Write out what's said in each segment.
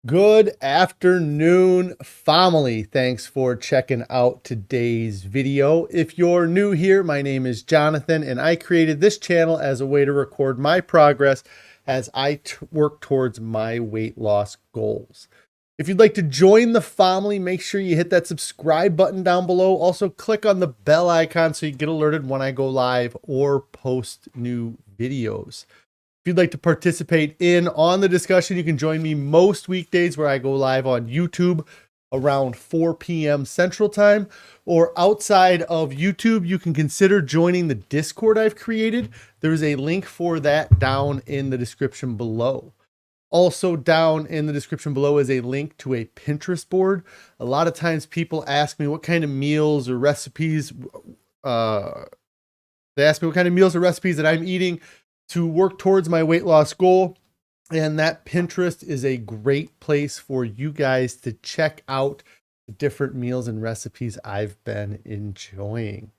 Good afternoon, family. Thanks for checking out today's video. If you're new here, my name is Jonathan, and I created this channel as a way to record my progress as I work towards my weight loss goals. If you'd like to join the family, make sure you hit that subscribe button down below. Also, click on the bell icon so you get alerted when I go live or post new videos. If you'd like to participate on the discussion, you can join me most weekdays where I go live on YouTube around 4 p.m. Central Time, or outside of YouTube, you can consider joining the Discord I've created. There's a link for that down in the description below. Also down in the description below is a link to a Pinterest board. A lot of times people ask me what kind of meals or recipes, that I'm eating to work towards my weight loss goal. And that Pinterest is a great place for you guys to check out the different meals and recipes I've been enjoying.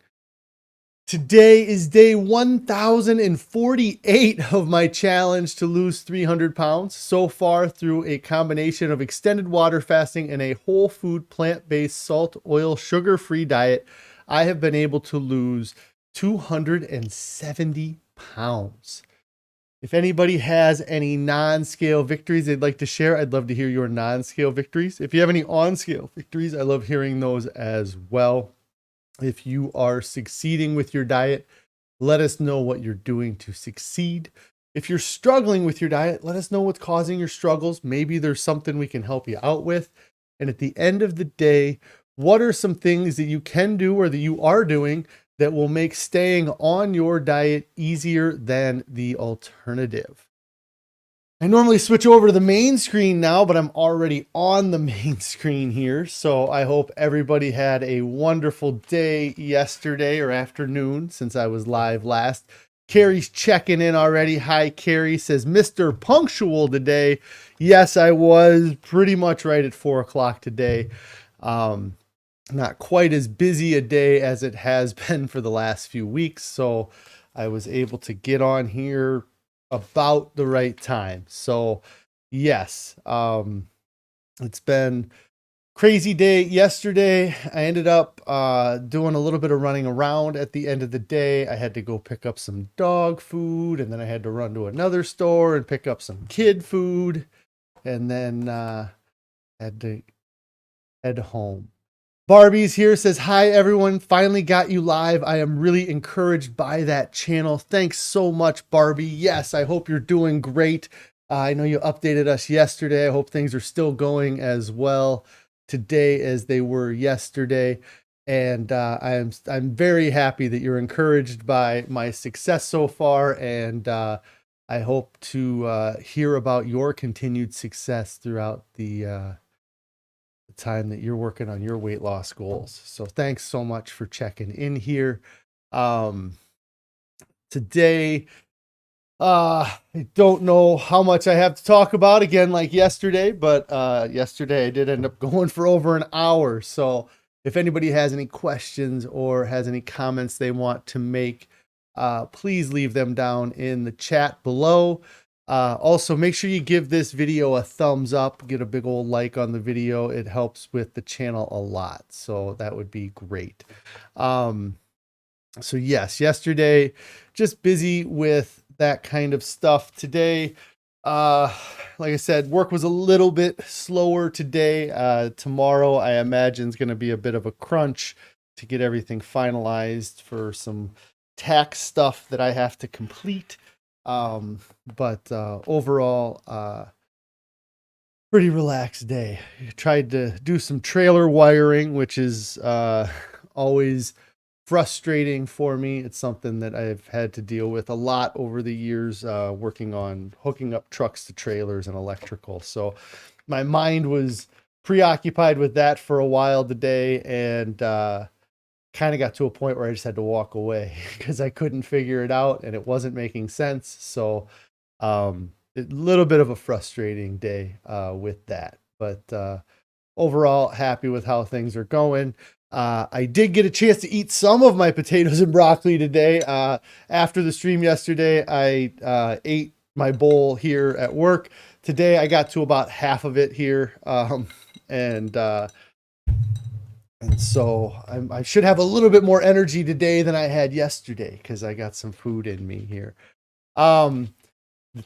Today is day 1048 of my challenge to lose 300 pounds. So far, through a combination of extended water fasting and a whole food, plant-based, salt, oil, sugar-free diet, I have been able to lose 270 pounds. If anybody has any non-scale victories they'd like to share, I'd love to hear your non-scale victories. If you have any on-scale victories, I love hearing those as well. If you are succeeding with your diet, let us know what you're doing to succeed. If you're struggling with your diet, let us know what's causing your struggles. Maybe there's something we can help you out with. And at the end of the day, what are some things that you can do or that you are doing that will make staying on your diet easier than the alternative? I normally switch over to the main screen now, but I'm already on the main screen here. So I hope everybody had a wonderful day yesterday or afternoon since I was live last. Carrie's checking in already. Hi, Carrie. Says, Mr. Punctual today. Yes, I was pretty much right at 4 o'clock today. Not quite as busy a day as it has been for the last few weeks. So I was able to get on here about the right time. So yes, it's been crazy day yesterday. I ended up doing a little bit of running around at the end of the day. I had to go pick up some dog food, and then I had to run to another store and pick up some kid food, and then had to head home. Barbie's here, says, hi, everyone. Finally got you live. I am really encouraged by that channel. Thanks so much, Barbie. Yes, I hope you're doing great. I know you updated us yesterday. I hope things are still going as well today as they were yesterday. And I'm very happy that you're encouraged by my success so far. And I hope to hear about your continued success throughout the time that you're working on your weight loss goals. So thanks so much for checking in here. Today, I don't know how much I have to talk about again, like yesterday, but yesterday I did end up going for over an hour. So if anybody has any questions or has any comments they want to make, please leave them down in the chat below. Also, make sure you give this video a thumbs up, get a big old like on the video. It helps with the channel a lot. So that would be great. So yes, yesterday, just busy with that kind of stuff. Today, like I said, work was a little bit slower today. Tomorrow, I imagine, is going to be a bit of a crunch to get everything finalized for some tax stuff that I have to complete. But overall, pretty relaxed day. I tried to do some trailer wiring, which is always frustrating for me. It's something that I've had to deal with a lot over the years, working on hooking up trucks to trailers and electrical. So my mind was preoccupied with that for a while today, and kind of got to a point where I just had to walk away because I couldn't figure it out and it wasn't making sense. So a little bit of a frustrating day with that, but overall happy with how things are going. I did get a chance to eat some of my potatoes and broccoli today. After the stream yesterday, I ate my bowl here at work today I got to about half of it here. And so I should have a little bit more energy today than I had yesterday because I got some food in me here. The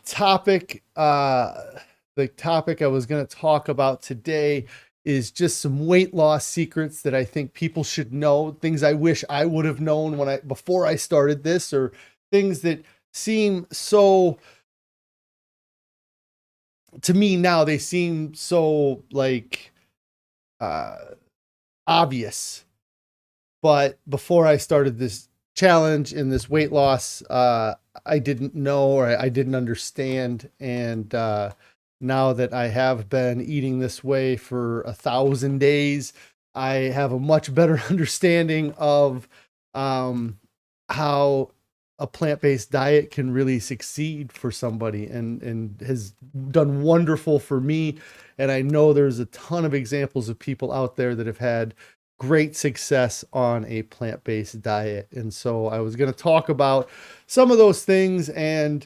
topic I was going to talk about today is just some weight loss secrets that I think people should know, things I wish I would have known before I started this, or things that seem so, to me now, they seem so like obvious. But before I started this challenge in this weight loss, I didn't know, or I didn't understand. And now that I have been eating this way for 1,000 days, I have a much better understanding of how a plant-based diet can really succeed for somebody, and has done wonderful for me. And I know there's a ton of examples of people out there that have had great success on a plant-based diet. And so I was going to talk about some of those things. And,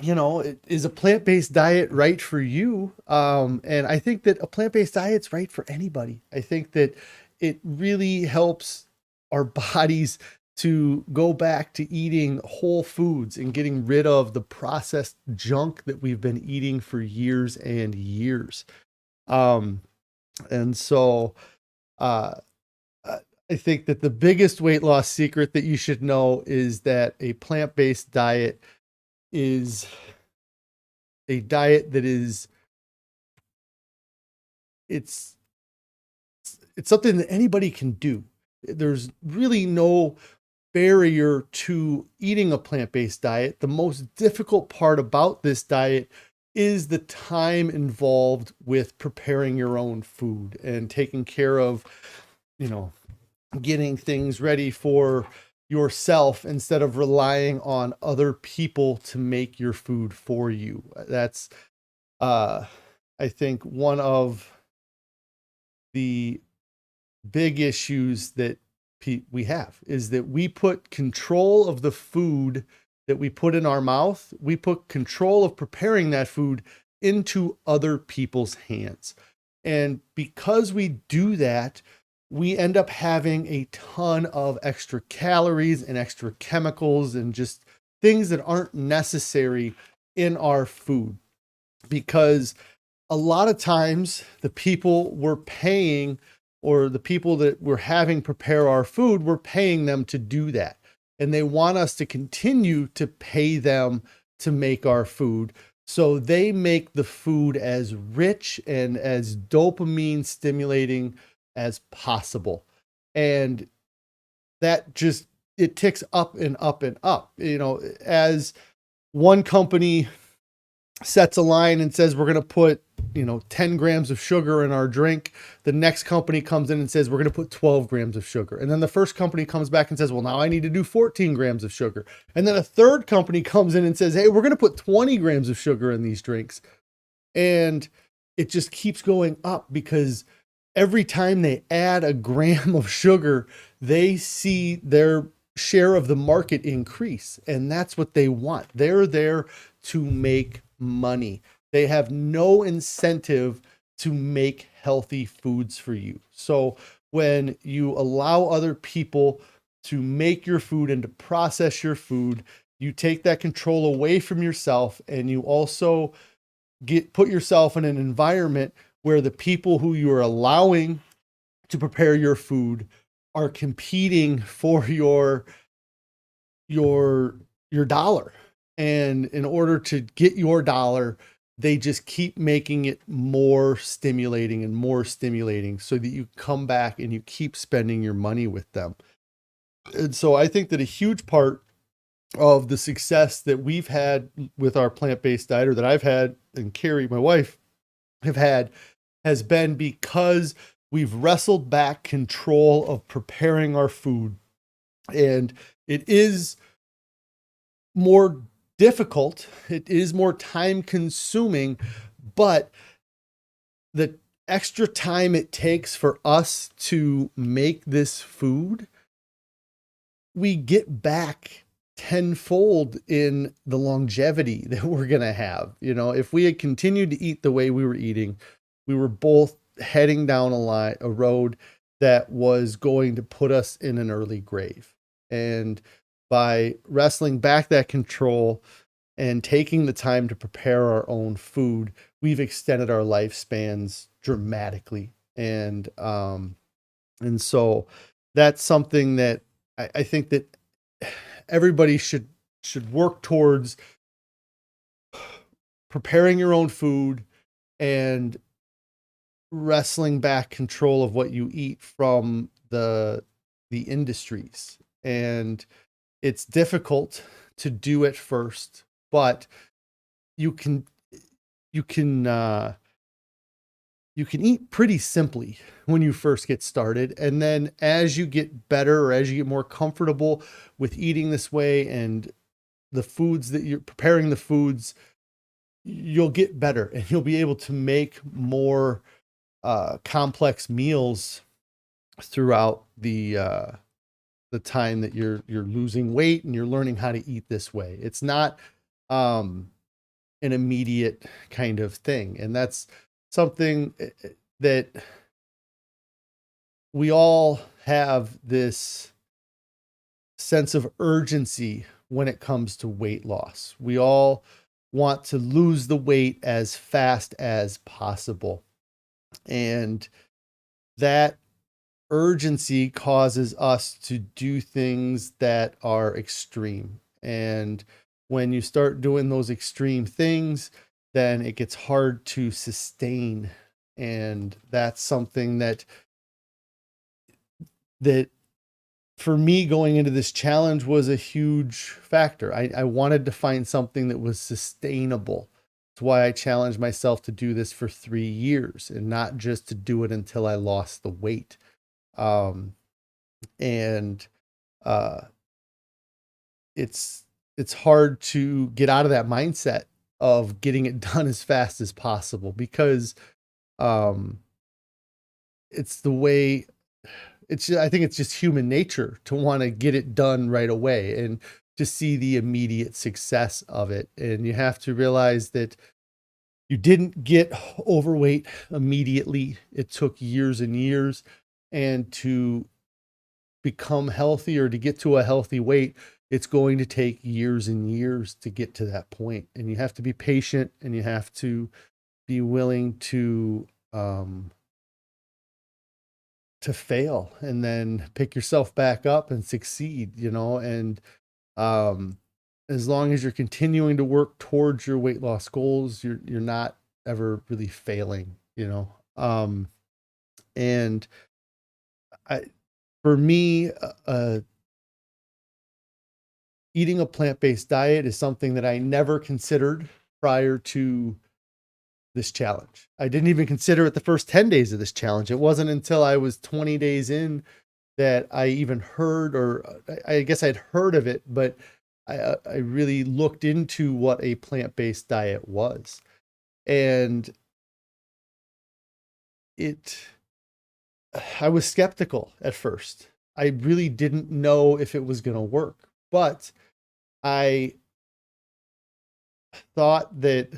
you know, is a plant-based diet right for you? And I think that a plant-based diet's right for anybody. I think that it really helps our bodies to go back to eating whole foods and getting rid of the processed junk that we've been eating for years and years. And so I think that the biggest weight loss secret that you should know is that a plant-based diet is a diet that it's something that anybody can do. There's really no barrier to eating a plant-based diet. The most difficult part about this diet is the time involved with preparing your own food and taking care of, you know, getting things ready for yourself instead of relying on other people to make your food for you. That's, I think, one of the big issues that we have is that we put control of the food that we put in our mouth. We put control of preparing that food into other people's hands. And because we do that, we end up having a ton of extra calories and extra chemicals and just things that aren't necessary in our food. Because a lot of times the people we're paying, or the people that we're having prepare our food, we're paying them to do that. And they want us to continue to pay them to make our food. So they make the food as rich and as dopamine stimulating as possible. And that just, it ticks up and up and up. You know, as one company sets a line and says, we're going to put, 10 grams of sugar in our drink, the next company comes in and says, we're going to put 12 grams of sugar. And then the first company comes back and says, well, now I need to do 14 grams of sugar. And then a third company comes in and says, hey, we're going to put 20 grams of sugar in these drinks. And it just keeps going up, because every time they add a gram of sugar, they see their share of the market increase. And that's what they want. They're there to make money. They have no incentive to make healthy foods for you. So when you allow other people to make your food and to process your food, you take that control away from yourself, and you also put yourself in an environment where the people who you are allowing to prepare your food are competing for your dollar. And in order to get your dollar, they just keep making it more stimulating and more stimulating, so that you come back and you keep spending your money with them. And so I think that a huge part of the success that we've had with our plant-based diet, or that I've had and Carrie, my wife, have had, has been because we've wrestled back control of preparing our food. And it is more difficult, it is more time consuming, but the extra time it takes for us to make this food, we get back tenfold in the longevity that we're going to have. You know, if we had continued to eat the way we were eating, we were both heading down a road that was going to put us in an early grave. And by wrestling back that control and taking the time to prepare our own food, we've extended our lifespans dramatically. And so that's something that I think that everybody should work towards, preparing your own food and wrestling back control of what you eat from the industries. And it's difficult to do at first, but you can eat pretty simply when you first get started. And then as you get better, or as you get more comfortable with eating this way and the foods that you're preparing, the foods, you'll get better and you'll be able to make more complex meals throughout the time that you're losing weight and you're learning how to eat this way. It's not an immediate kind of thing. And that's something that we all have, this sense of urgency when it comes to weight loss. We all want to lose the weight as fast as possible. And that urgency causes us to do things that are extreme. And when you start doing those extreme things, then it gets hard to sustain. And that's something that for me going into this challenge was a huge factor. I wanted to find something that was sustainable. That's why I challenged myself to do this for 3 years and not just to do it until I lost the weight. It's hard to get out of that mindset of getting it done as fast as possible, because it's the way I think it's just human nature to want to get it done right away and to see the immediate success of it. And you have to realize that you didn't get overweight immediately. It took years and years, and to become healthy or to get to a healthy weight, it's going to take years and years to get to that point. And you have to be patient, and you have to be willing to fail and then pick yourself back up and succeed, you know. And as long as you're continuing to work towards your weight loss goals, you're not ever really failing, you know. And for me, eating a plant-based diet is something that I never considered prior to this challenge. I didn't even consider it the first 10 days of this challenge. It wasn't until I was 20 days in that I even heard, or I guess I'd heard of it, but I really looked into what a plant-based diet was. And I was skeptical at first. I really didn't know if it was going to work, but I thought that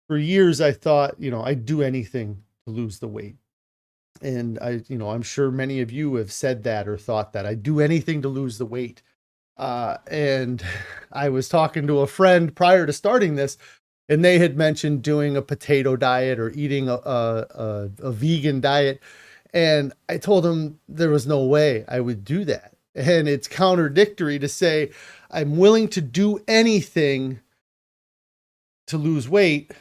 for years, I thought, you know, I'd do anything to lose the weight. And I'm sure many of you have said that or thought that I'd do anything to lose the weight. And I was talking to a friend prior to starting this, and they had mentioned doing a potato diet or eating a vegan diet. And I told them there was no way I would do that. And it's contradictory to say I'm willing to do anything to lose weight,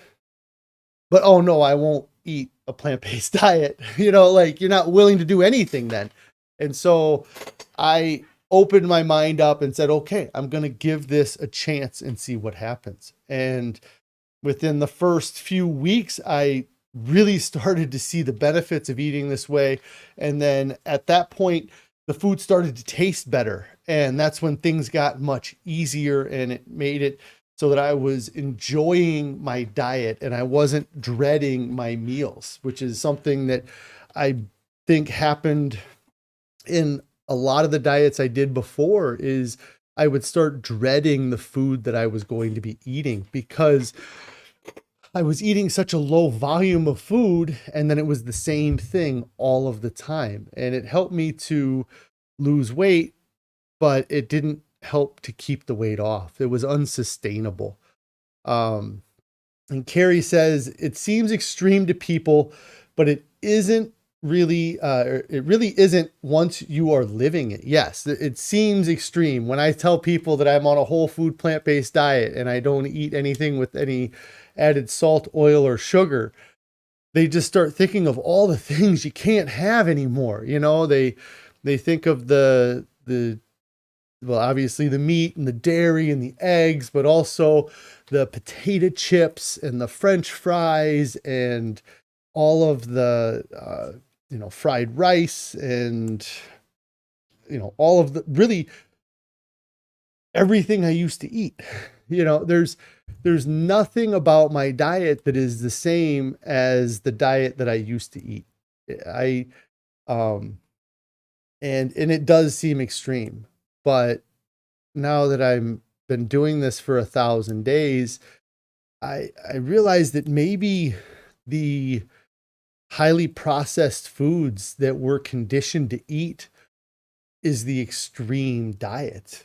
but oh no, I won't eat a plant-based diet. You know, like, you're not willing to do anything then. And so I opened my mind up and said, okay, I'm going to give this a chance and see what happens. And within the first few weeks, I really started to see the benefits of eating this way. And then at that point, the food started to taste better. And that's when things got much easier, and it made it so that I was enjoying my diet and I wasn't dreading my meals, which is something that I think happened in a lot of the diets I did before is I would start dreading the food that I was going to be eating because I was eating such a low volume of food, and then it was the same thing all of the time. And it helped me to lose weight, but it didn't help to keep the weight off. It was unsustainable. And Carrie says, it seems extreme to people, but it isn't really, it really isn't once you are living it. Yes, it seems extreme. When I tell people that I'm on a whole food plant-based diet and I don't eat anything with any added salt, oil, or sugar, they just start thinking of all the things you can't have anymore. You know, they think of the well, obviously the meat and the dairy and the eggs, but also the potato chips and the French fries and all of the, fried rice and, all of the really everything I used to eat. There's nothing about my diet that is the same as the diet that I used to eat. And it does seem extreme, but now that I've been doing this for 1,000 days, I realized that maybe the highly processed foods that we're conditioned to eat is the extreme diet.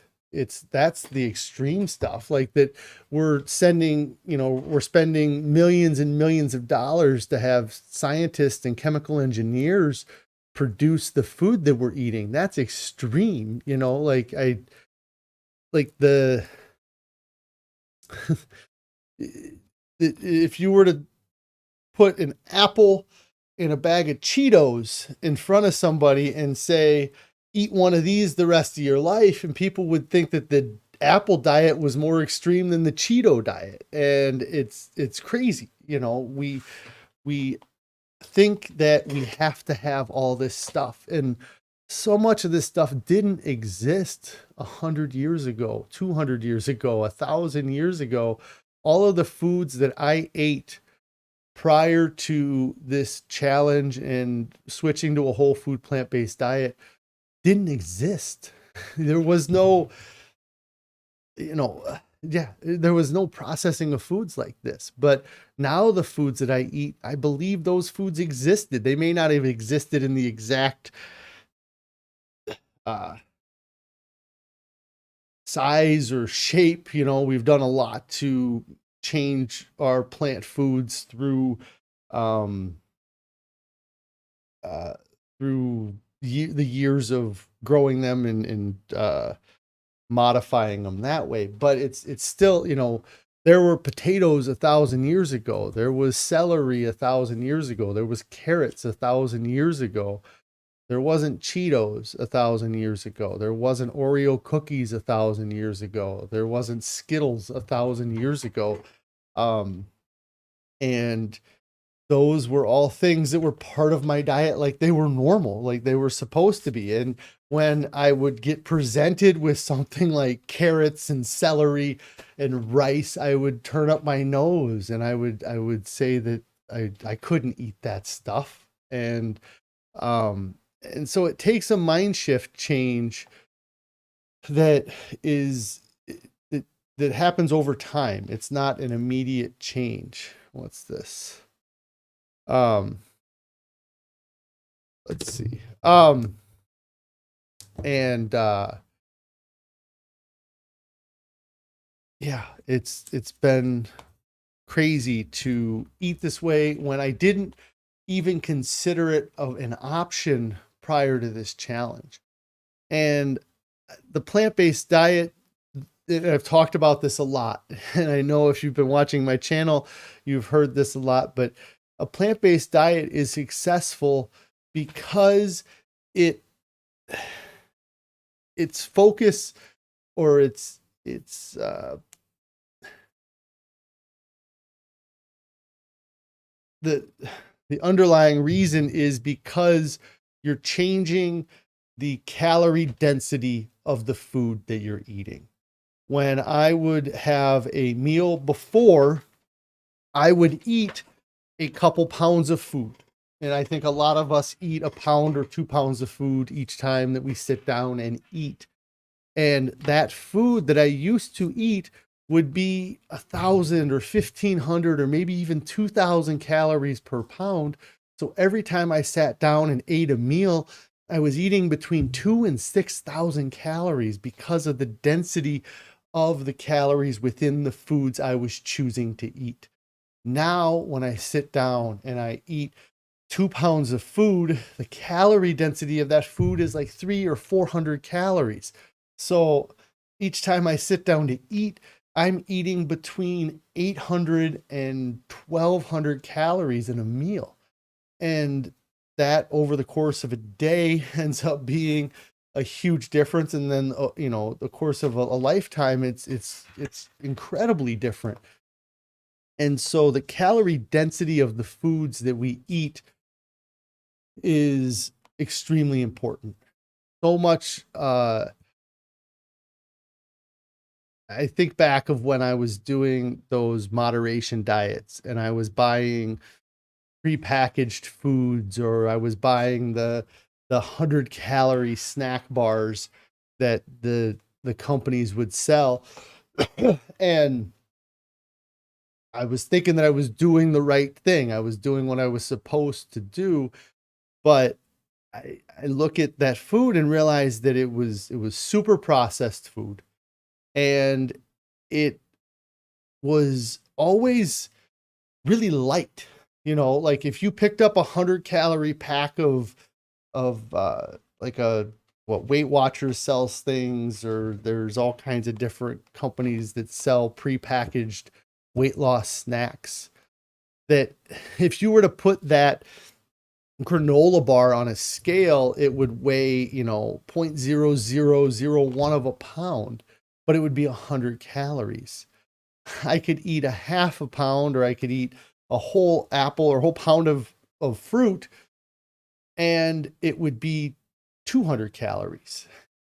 That's the extreme stuff, like that we're spending millions and millions of dollars to have scientists and chemical engineers produce the food that we're eating. That's extreme, if you were to put an apple in a bag of Cheetos in front of somebody and say, eat one of these the rest of your life, and people would think that the apple diet was more extreme than the Cheeto diet. And it's crazy. We think that we have to have all this stuff, and so much of this stuff didn't exist 100 years ago, 200 years ago, 1,000 years ago. All of the foods that I ate prior to this challenge and switching to a whole food plant-based diet didn't exist. There was no, there was no processing of foods like this. But now the foods that I eat, I believe those foods existed. They may not have existed in the exact size or shape. We've done a lot to change our plant foods through the years of growing them and modifying them that way. But it's still, there were potatoes 1,000 years ago. There was celery 1,000 years ago. There was carrots 1,000 years ago. There wasn't Cheetos 1,000 years ago. There wasn't Oreo cookies 1,000 years ago. There wasn't Skittles 1,000 years ago. And those were all things that were part of my diet, like they were normal, like they were supposed to be. And when I would get presented with something like carrots and celery and rice, I would turn up my nose and I would say that I couldn't eat that stuff. And so it takes a mind shift change that happens over time. It's not an immediate change. What's this? Let's see. It's been crazy to eat this way when I didn't even consider it of an option prior to this challenge. And the plant-based diet, I've talked about this a lot, and I know if you've been watching my channel, you've heard this a lot, but a plant-based diet is successful because its focus, or its the underlying reason is because you're changing the calorie density of the food that you're eating. When I would have a meal before, I would eat a couple pounds of food. And I think a lot of us eat a pound or 2 pounds of food each time that we sit down and eat. And that food that I used to eat would be 1,000 or 1,500 or maybe even 2,000 calories per pound. So every time I sat down and ate a meal, I was eating between 2 and 6,000 calories because of the density of the calories within the foods I was choosing to eat. Now, when I sit down and I eat 2 pounds of food, the calorie density of that food is like 300 or 400 calories. So each time I sit down to eat, I'm eating between 800 and 1,200 calories in a meal. And that over the course of a day ends up being a huge difference. And then, the course of a lifetime, it's incredibly different. And so the calorie density of the foods that we eat is extremely important. So much, I think back of when I was doing those moderation diets and I was buying prepackaged foods, or I was buying the 100-calorie snack bars that the companies would sell. And I was thinking that I was doing the right thing. I was doing what I was supposed to do, but I look at that food and realize that it was super processed food, and it was always really light. Like if you picked up 100-calorie pack of like what Weight Watchers sells things, or there's all kinds of different companies that sell prepackaged weight loss snacks, that if you were to put that granola bar on a scale, it would weigh, 0.0001 of a pound, but it would be 100 calories. I could eat a half a pound, or I could eat a whole apple or a whole pound of fruit, and it would be 200 calories.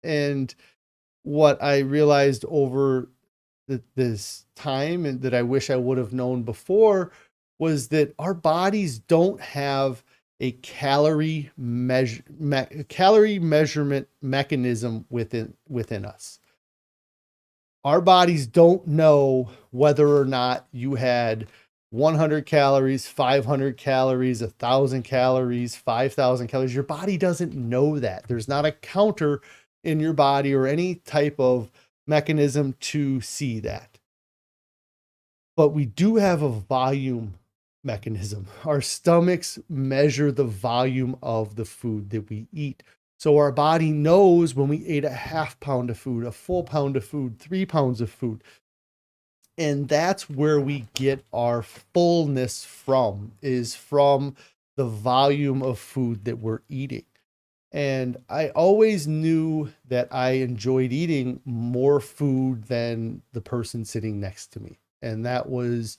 And what I realized over this time, and that I wish I would have known before, was that our bodies don't have a calorie measurement mechanism within us. Our bodies don't know whether or not you had 100 calories, 500 calories, 1,000 calories, 5,000 calories. Your body doesn't know that. There's not a counter in your body or any type of mechanism to see that. But we do have a volume mechanism. Our stomachs measure the volume of the food that we eat. So our body knows when we ate a half pound of food, a full pound of food, 3 pounds of food. And that's where we get our fullness from, is from the volume of food that we're eating. And I always knew that I enjoyed eating more food than the person sitting next to me. And that was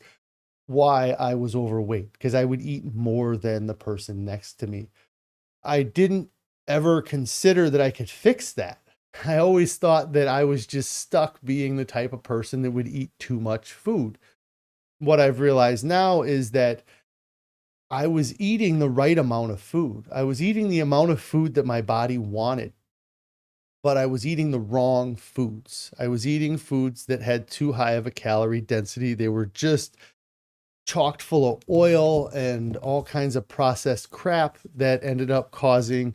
why I was overweight, because I would eat more than the person next to me. I didn't ever consider that I could fix that. I always thought that I was just stuck being the type of person that would eat too much food. What I've realized now is that I was eating the right amount of food. I was eating the amount of food that my body wanted, but I was eating the wrong foods. I was eating foods that had too high of a calorie density. They were just chocked full of oil and all kinds of processed crap that ended up causing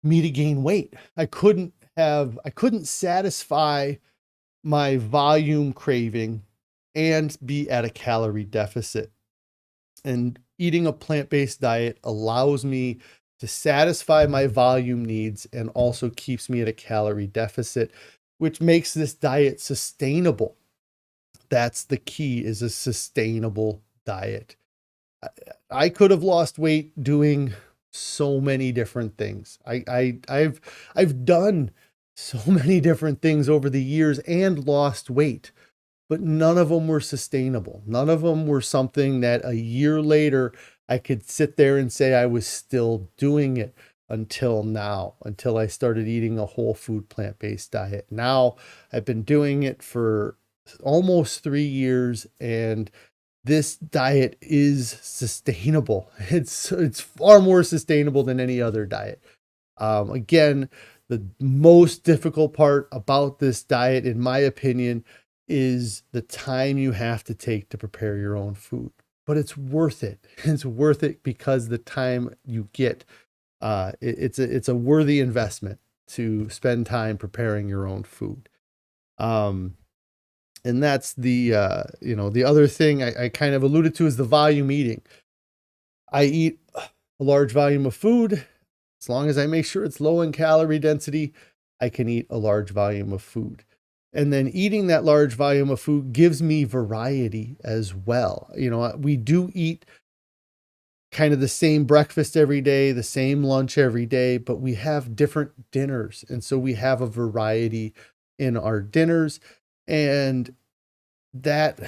me to gain weight. I couldn't satisfy my volume craving and be at a calorie deficit. And eating a plant-based diet allows me to satisfy my volume needs and also keeps me at a calorie deficit, which makes this diet sustainable. That's the key, is a sustainable diet. I could have lost weight doing so many different things. I've done so many different things over the years and lost weight, but none of them were sustainable. None of them were something that a year later I could sit there and say I was still doing it, until now, until I started eating a whole food plant-based diet. Now I've been doing it for almost 3 years, and this diet is sustainable. It's far more sustainable than any other diet. Again, the most difficult part about this diet, in my opinion, is the time you have to take to prepare your own food. But it's worth it. It's worth it because the time you get, it's a worthy investment to spend time preparing your own food. And that's the other thing I kind of alluded to is the volume eating. I eat a large volume of food. As long as I make sure it's low in calorie density, I can eat a large volume of food. And then eating that large volume of food gives me variety as well. We do eat kind of the same breakfast every day, the same lunch every day, but we have different dinners. And so we have a variety in our dinners, and that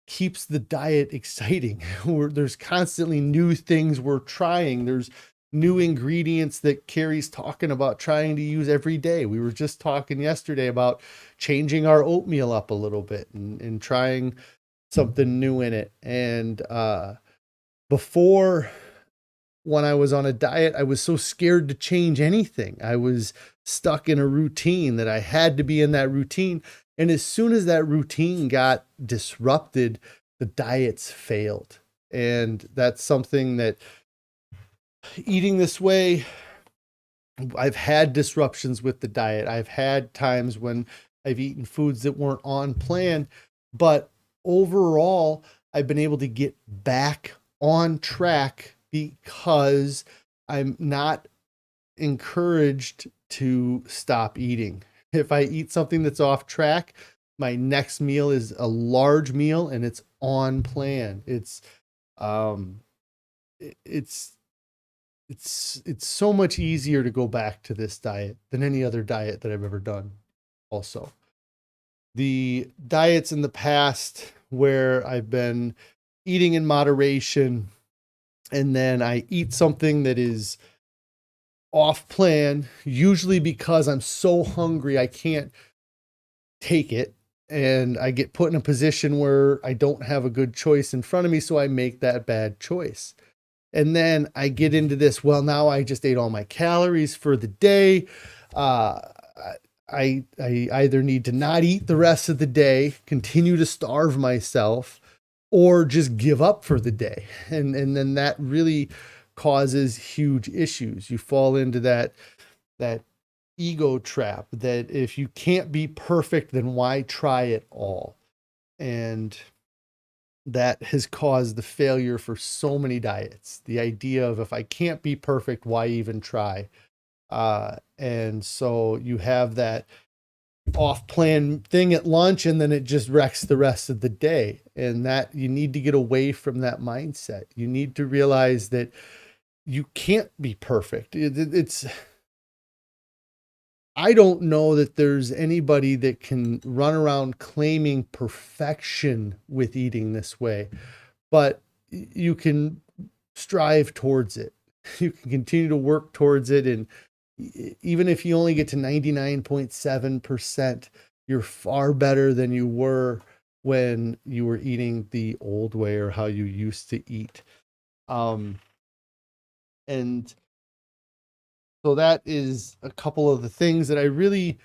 keeps the diet exciting. There's constantly new things we're trying. There's new ingredients that Carrie's talking about trying to use every day. We were just talking yesterday about changing our oatmeal up a little bit and trying something new in it. And before, when I was on a diet, I was so scared to change anything. I was stuck in a routine that I had to be in that routine. And as soon as that routine got disrupted, the diets failed. And that's something that eating this way, I've had disruptions with the diet. I've had times when I've eaten foods that weren't on plan, but overall, I've been able to get back on track because I'm not encouraged to stop eating. If I eat something that's off track, my next meal is a large meal and it's on plan. It's so much easier to go back to this diet than any other diet that I've ever done. Also, the diets in the past where I've been eating in moderation and then I eat something that is off plan, usually because I'm so hungry I can't take it, and I get put in a position where I don't have a good choice in front of me, so I make that bad choice. And then I get into this, well, now I just ate all my calories for the day. I either need to not eat the rest of the day, continue to starve myself, or just give up for the day. And then that really causes huge issues. You fall into that ego trap that if you can't be perfect, then why try it all? And that has caused the failure for so many diets. The idea of, if I can't be perfect, why even try? And so you have that off-plan thing at lunch, and then it just wrecks the rest of the day. And that you need to get away from that mindset. You need to realize that you can't be perfect. I don't know that there's anybody that can run around claiming perfection with eating this way, but you can strive towards it. You can continue to work towards it. And even if you only get to 99.7%, you're far better than you were when you were eating the old way or how you used to eat. And so that is a couple of the things that I really,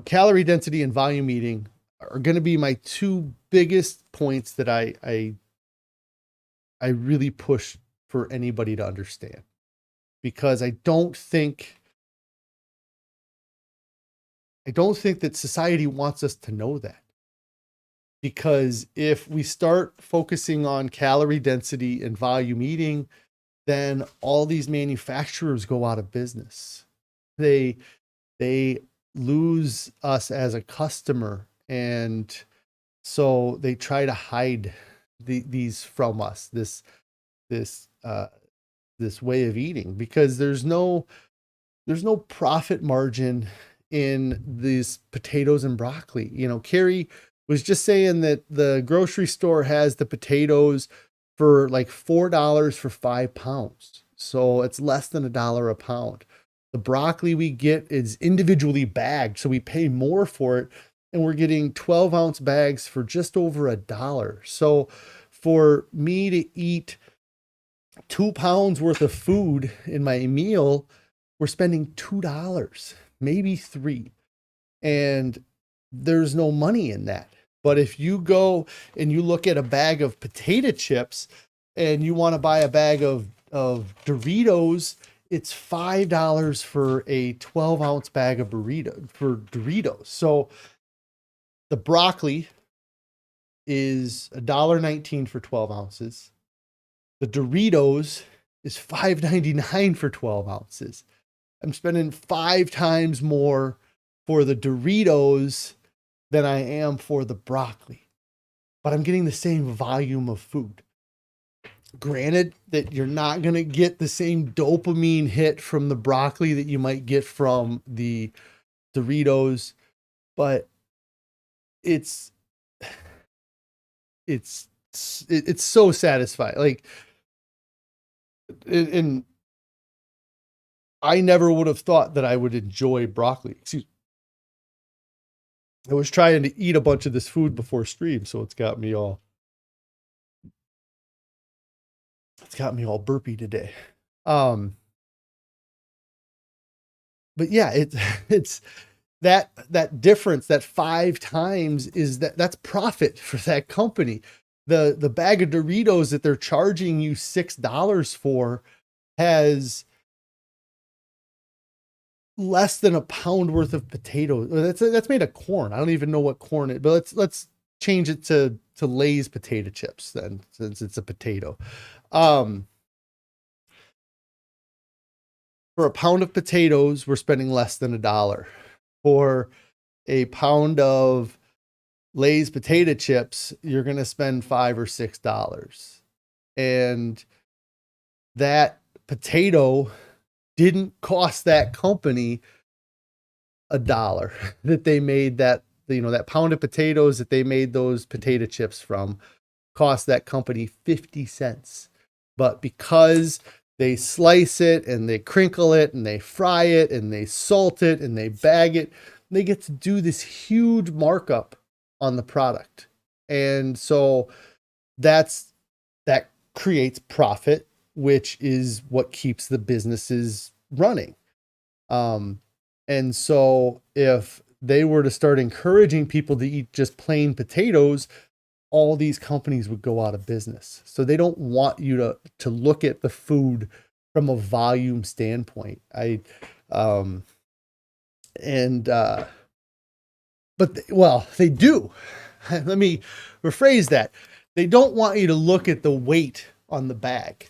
calorie density and volume eating are going to be my two biggest points that I really push for anybody to understand, because I don't think that society wants us to know that. Because if we start focusing on calorie density and volume eating, then all these manufacturers go out of business. They lose us as a customer, and so they try to hide these from us, this way of eating, because there's no profit margin in these potatoes and broccoli. Carrie was just saying that the grocery store has the potatoes for like $4 for 5 pounds. So it's less than $1 a pound. The broccoli we get is individually bagged, so we pay more for it. and we're getting 12-ounce bags for just over $1. So for me to eat 2 pounds worth of food in my meal, we're spending $2, maybe $3. And there's no money in that. But if you go and you look at a bag of potato chips and you want to buy a bag of Doritos, it's $5 for a 12-ounce bag of Doritos. So the broccoli is $1.19 for 12 ounces. The Doritos is $5.99 for 12 ounces. I'm spending 5 times more for the Doritos than I am for the broccoli, but I'm getting the same volume of food. Granted that you're not going to get the same dopamine hit from the broccoli that you might get from the Doritos, but it's so satisfying. Like, and I never would have thought that I would enjoy broccoli. Excuse me. I was trying to eat a bunch of this food before stream, so it's got me all burpy today. But yeah, it's that difference, that 5 times that's profit for that company. The bag of Doritos that they're charging you $6 for has less than a pound worth of potatoes. That's made of corn. I don't even know what corn it is, but let's change it to Lay's potato chips then, since it's a potato. For a pound of potatoes, we're spending less than $1. For a pound of Lay's potato chips, you're going to spend $5 or $6. And that potato didn't cost that company $1 that they made that pound of potatoes that they made those potato chips from cost that company 50 cents. But because they slice it and they crinkle it and they fry it and they salt it and they bag it, they get to do this huge markup on the product. And so that creates profit, which is what keeps the businesses running. And so if they were to start encouraging people to eat just plain potatoes, all these companies would go out of business. So they don't want you to look at the food from a volume standpoint. But they do. Let me rephrase that. They don't want you to look at the weight on the bag,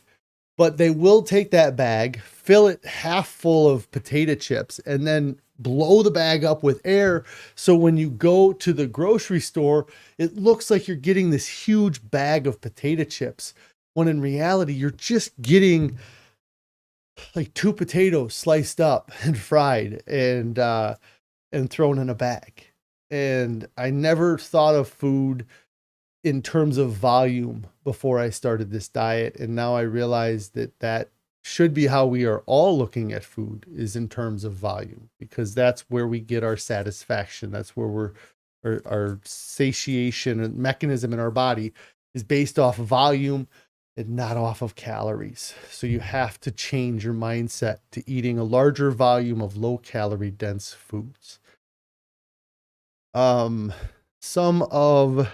but they will take that bag, fill it half full of potato chips, and then blow the bag up with air. So when you go to the grocery store, it looks like you're getting this huge bag of potato chips, when in reality, you're just getting like 2 potatoes sliced up and fried and thrown in a bag. And I never thought of food in terms of volume before I started this diet. And now I realize that should be how we are all looking at food, is in terms of volume, because that's where we get our satisfaction. That's where our satiation and mechanism in our body is based off of volume and not off of calories. So you have to change your mindset to eating a larger volume of low calorie dense foods. Some of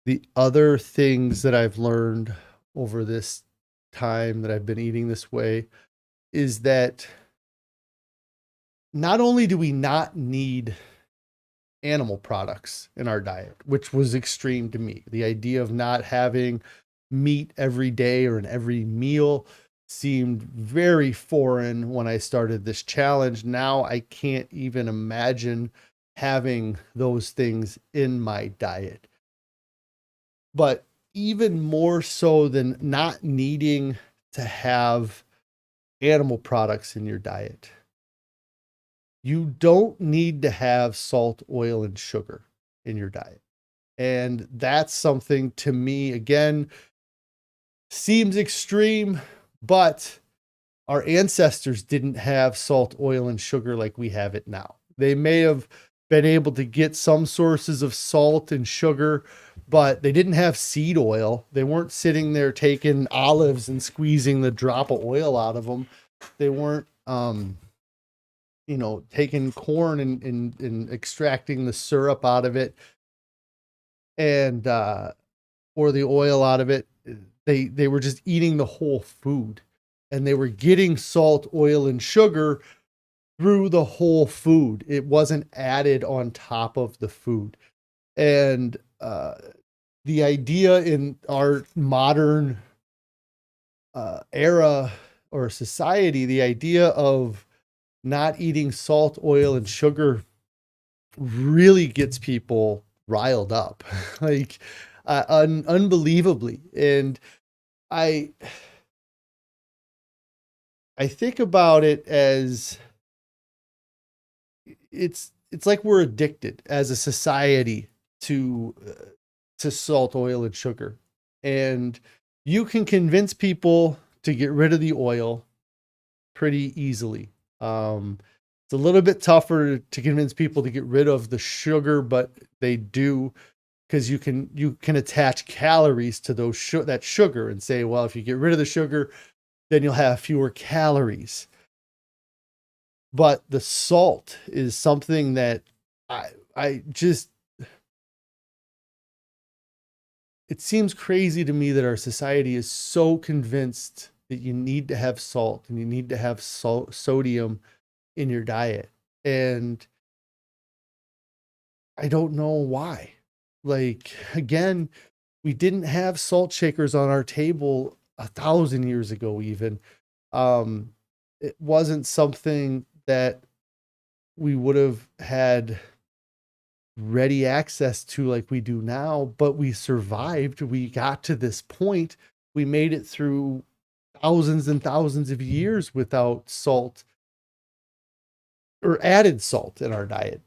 the other things that I've learned over this time that I've been eating this way is that not only do we not need animal products in our diet, which was extreme to me. The idea of not having meat every day or in every meal seemed very foreign when I started this challenge. Now I can't even imagine having those things in my diet. But even more so than not needing to have animal products in your diet, you don't need to have salt, oil, and sugar in your diet. And that's something, to me, again, seems extreme, but our ancestors didn't have salt, oil, and sugar like we have it now. They may have been able to get some sources of salt and sugar, but they didn't have seed oil. They weren't sitting there taking olives and squeezing the drop of oil out of them. They weren't, taking corn and extracting the syrup out of it and, or the oil out of it. They were just eating the whole food, and they were getting salt, oil, and sugar through the whole food. It wasn't added on top of the food. And the idea in our modern era or society, the idea of not eating salt, oil, and sugar really gets people riled up, like unbelievably. And I think about it as it's like we're addicted as a society to salt, oil, and sugar. And you can convince people to get rid of the oil pretty easily. It's a little bit tougher to convince people to get rid of the sugar, but they do, because you can attach calories to that sugar and say, well, if you get rid of the sugar, then you'll have fewer calories. But the salt is something that I just, it seems crazy to me that our society is so convinced that you need to have salt and you need to have sodium in your diet. And I don't know why. Like, again, we didn't have salt shakers on our table 1,000 years ago, even. It wasn't something that we would have had ready access to like we do now, but we survived. We got to this point. We made it through thousands and thousands of years without salt or added salt in our diet.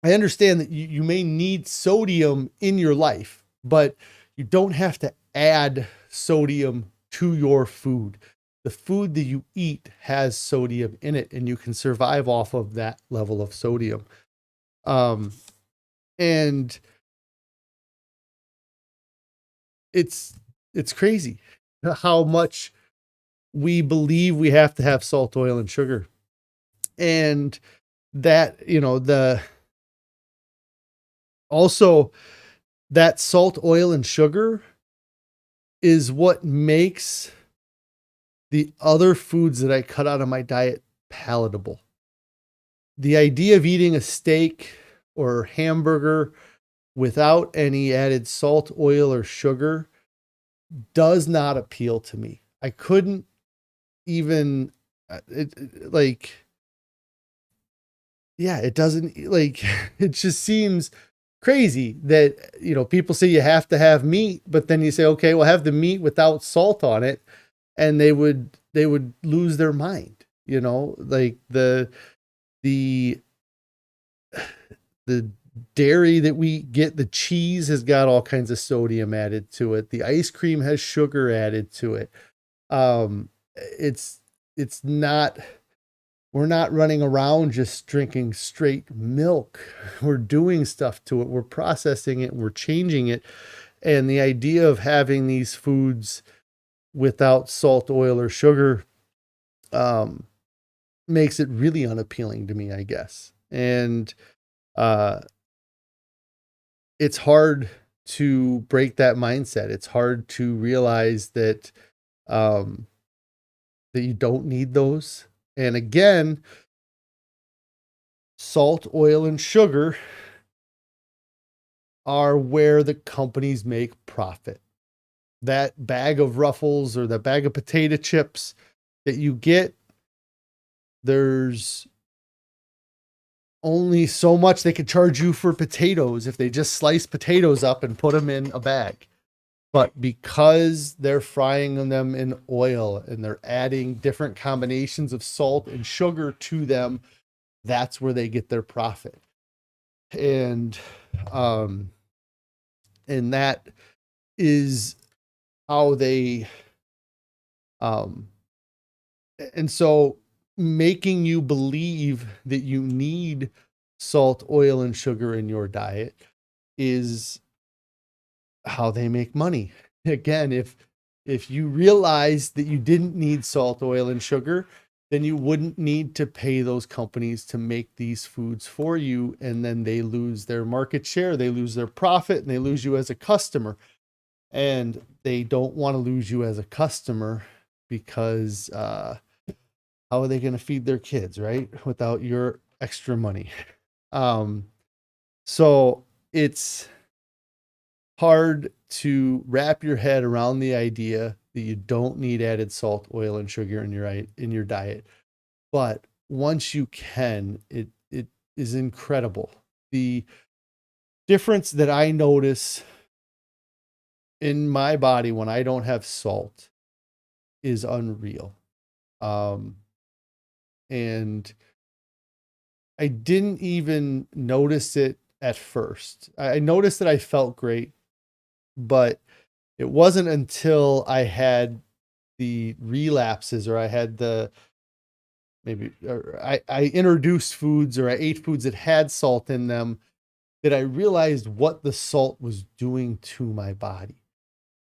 I understand that you may need sodium in your life, but you don't have to add sodium to your food. The food that you eat has sodium in it, and you can survive off of that level of sodium. And it's crazy how much we believe we have to have salt, oil, and sugar. And that, also that salt, oil, and sugar is what makes the other foods that I cut out of my diet palatable. The idea of eating a steak or hamburger without any added salt, oil, or sugar does not appeal to me. I couldn't even, it doesn't, it just seems crazy that, people say you have to have meat, but then you say, okay, well, have the meat without salt on it. And they would lose their mind, like the dairy that we get, the cheese has got all kinds of sodium added to it. The ice cream has sugar added to it. It's not, we're not running around just drinking straight milk. We're doing stuff to it. We're processing it. We're changing it. And the idea of having these foods without salt, oil, or sugar makes it really unappealing to me, I guess. And it's hard to break that mindset. It's hard to realize that that you don't need those. And again, salt, oil, and sugar are where the companies make profit. That bag of Ruffles or the bag of potato chips that you get, there's only so much they could charge you for potatoes if they just slice potatoes up and put them in a bag. But because they're frying them in oil and they're adding different combinations of salt and sugar to them, that's where they get their profit. And that is how they, and so making you believe that you need salt, oil, and sugar in your diet is how they make money. Again, if you realize that you didn't need salt, oil, and sugar, then you wouldn't need to pay those companies to make these foods for you. And then they lose their market share, they lose their profit, and they lose you as a customer. And they don't want to lose you as a customer because how are they going to feed their kids, right? Without your extra money. So it's hard to wrap your head around the idea that you don't need added salt, oil, and sugar in your diet. But once you can, it is incredible. The difference that I notice in my body when I don't have salt is unreal. And I didn't even notice it at first. I noticed that I felt great, but it wasn't until I had the relapses, or I had I introduced foods, or I ate foods that had salt in them, that I realized what the salt was doing to my body.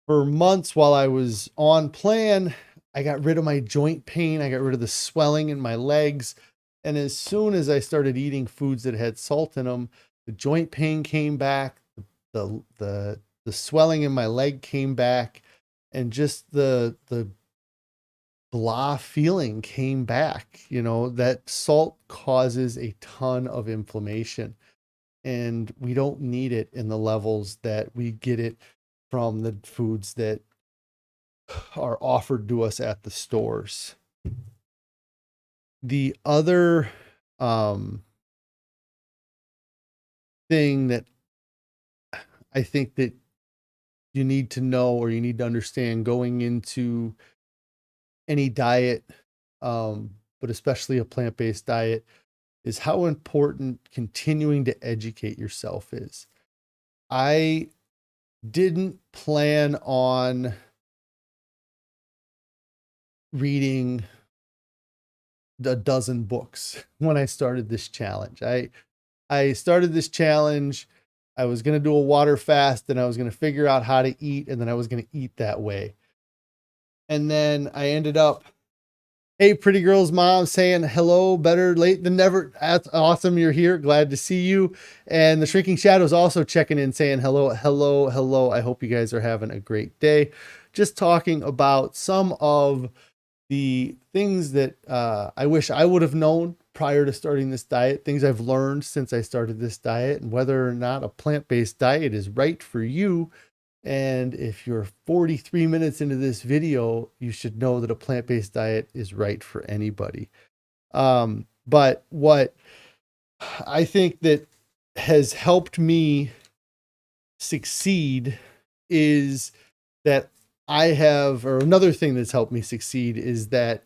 For months while I was on plan, I got rid of my joint pain. I got rid of the swelling in my legs. And as soon as I started eating foods that had salt in them, the joint pain came back, the swelling in my leg came back, and just the blah feeling came back. You know, that salt causes a ton of inflammation, and we don't need it in the levels that we get it from the foods that are offered to us at the stores. The other thing that I think that you need to know, or you need to understand going into any diet, but especially a plant-based diet, is how important continuing to educate yourself is. I didn't plan on reading a dozen books when I started this challenge. I started this challenge. I was going to do a water fast, and I was going to figure out how to eat, and then I was going to eat that way. And then I ended up, hey, pretty girl's mom, saying hello, better late than never. That's awesome. You're here. Glad to see you. And the Shrinking Shadows also checking in, saying hello, hello, hello. I hope you guys are having a great day. Just talking about some of the things that I wish I would have known prior to starting this diet, things I've learned since I started this diet, and whether or not a plant-based diet is right for you. And if you're 43 minutes into this video, you should know that a plant-based diet is right for anybody. But what I think that has helped me succeed is that or another thing that's helped me succeed is that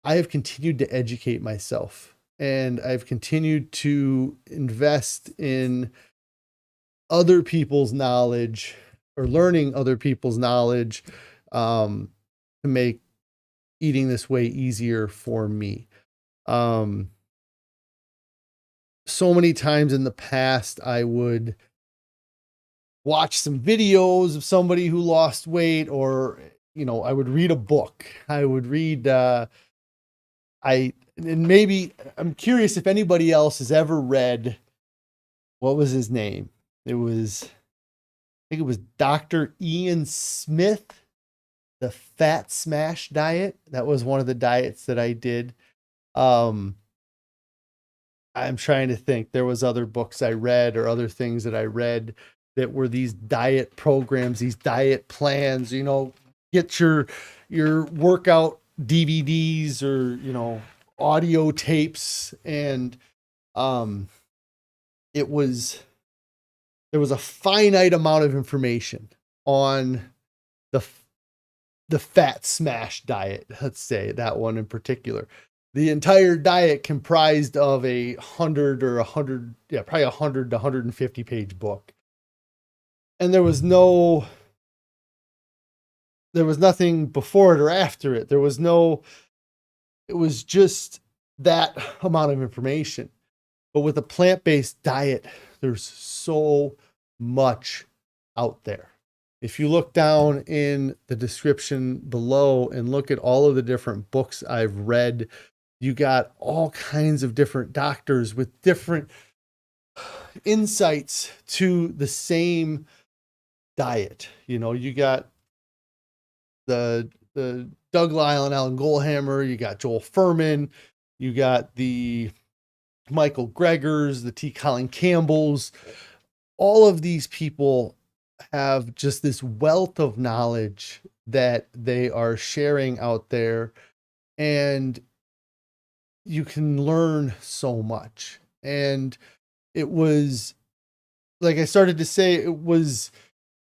I have continued to educate myself, and I've continued to invest in other people's knowledge, or learning other people's knowledge, to make eating this way easier for me. So many times in the past, I would watch some videos of somebody who lost weight, or, I would read a book. I would read, and maybe I'm curious if anybody else has ever read, what was his name? I think it was Dr. Ian Smith, the Fat Smash diet. That was one of the diets that I did. I'm trying to think. There was other books I read, or other things that I read, that were these diet programs, these diet plans, get your workout DVDs, or, audio tapes. And there was a finite amount of information on the Fat Smash diet. Let's say that one in particular. The entire diet comprised of probably 100 to 150 page book. And there was nothing before it or after it. It was just that amount of information. But with a plant-based diet, there's so much out there. If you look down in the description below and look at all of the different books I've read, you got all kinds of different doctors with different insights to the same diet. You know, you got the Doug Lisle and Alan Goldhamer, you got Joel Fuhrman, you got the Michael Gregors, the Colin Campbells. All of these people have just this wealth of knowledge that they are sharing out there, and you can learn so much. And it was, like I started to say, it was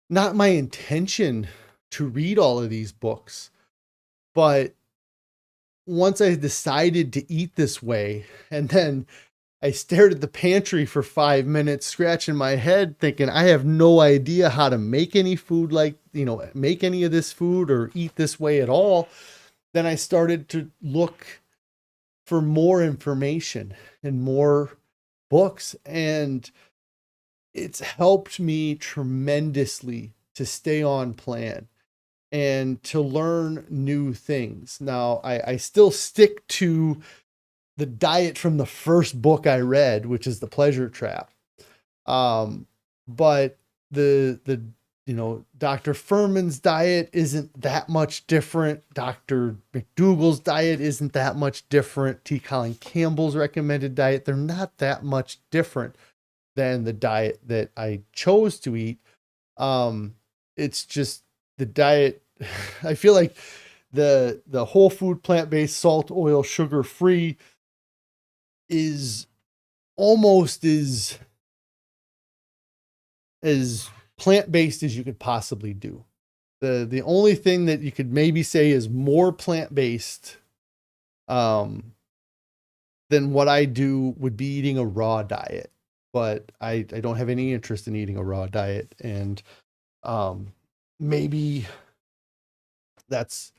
not my intention to read all of these books, but once I decided to eat this way, and then I stared at the pantry for 5 minutes, scratching my head, thinking I have no idea how to make any food make any of this food or eat this way at all. Then I started to look for more information and more books, and it's helped me tremendously to stay on plan and to learn new things. Now, I still stick to the diet from the first book I read, which is The Pleasure Trap. But the Dr. Fuhrman's diet isn't that much different. Dr. McDougall's diet isn't that much different. Colin Campbell's recommended diet, they're not that much different than the diet that I chose to eat. It's just the diet. I feel like the whole food, plant-based, salt, oil, sugar free is almost as plant-based as you could possibly do. The only thing that you could maybe say is more plant-based than what I do would be eating a raw diet. But I don't have any interest in eating a raw diet. And maybe that's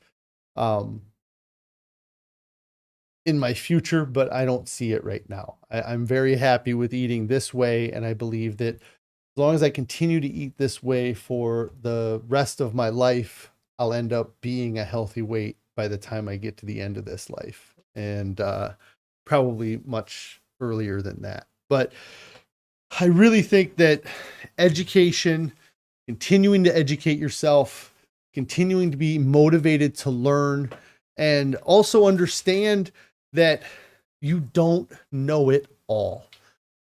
in my future, but I don't see it right now. I'm very happy with eating this way, and I believe that as long as I continue to eat this way for the rest of my life, I'll end up being a healthy weight by the time I get to the end of this life, and probably much earlier than that. But I really think that education, continuing to educate yourself, continuing to be motivated to learn, and also understand that you don't know it all.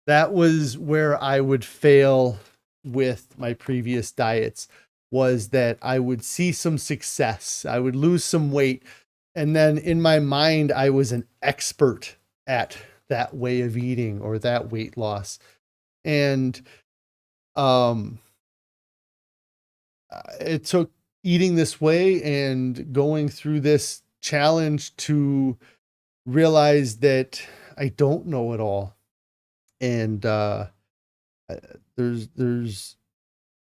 That was where I would fail with my previous diets, was that I would see some success, I would lose some weight, and then in my mind, I was an expert at that way of eating or that weight loss. And it took eating this way and going through this challenge to realize that I don't know it all. And there's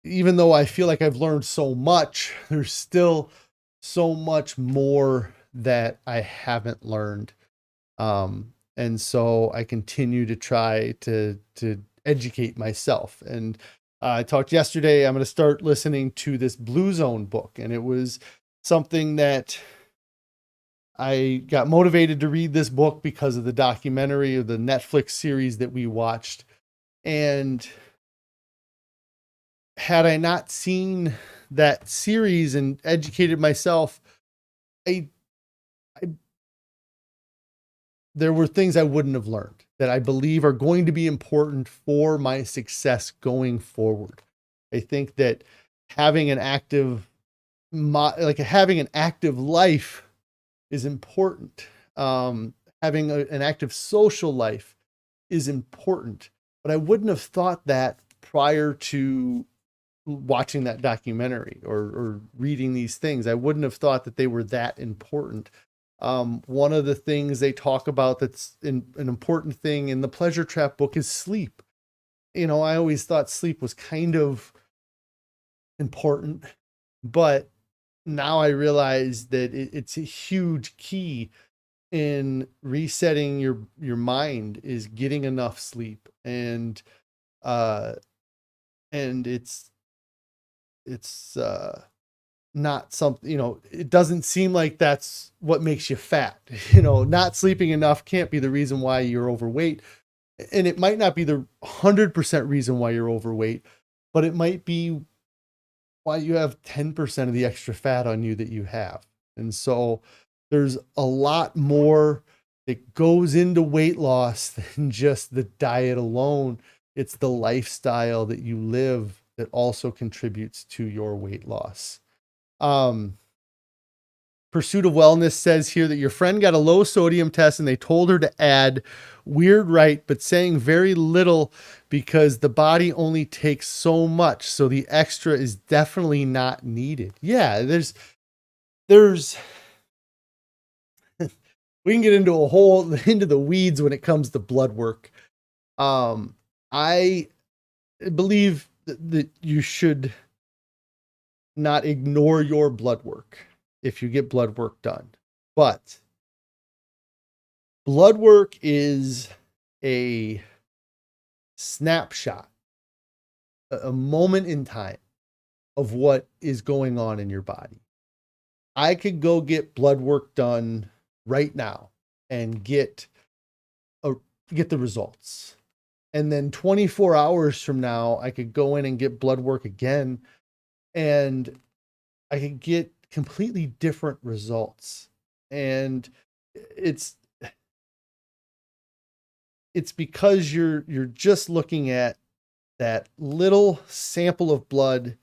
even though I feel like I've learned so much, there's still so much more that I haven't learned. And so I continue to try to educate myself. And I talked yesterday, I'm going to start listening to this Blue Zone book. And it was something that I got motivated to read this book because of the documentary or the Netflix series that we watched. And had I not seen that series and educated myself, there were things I wouldn't have learned that I believe are going to be important for my success going forward. I think that having an active life is important. Having an active social life is important, but I wouldn't have thought that prior to watching that documentary or reading these things. I wouldn't have thought that they were that important. One of the things they talk about that's an important thing in the Pleasure Trap book is sleep. I always thought sleep was kind of important, but now I realize that it's a huge key in resetting your mind is getting enough sleep. And it's not something, it doesn't seem like that's what makes you fat. Not sleeping enough can't be the reason why you're overweight. And it might not be the 100% reason why you're overweight, but it might be why you have 10% of the extra fat on you that you have. And so there's a lot more that goes into weight loss than just the diet alone. It's the lifestyle that you live that also contributes to your weight loss. Pursuit of Wellness says here that your friend got a low sodium test and they told her to add, weird, right? But saying very little because the body only takes so much. So the extra is definitely not needed. Yeah, there's, we can get into into the weeds when it comes to blood work. I believe that you should not ignore your blood work if you get blood work done. But blood work is a snapshot, a moment in time of what is going on in your body. I could go get blood work done right now and get the results. And then 24 hours from now, I could go in and get blood work again, and I could get completely different results. And it's because you're just looking at that little sample of blood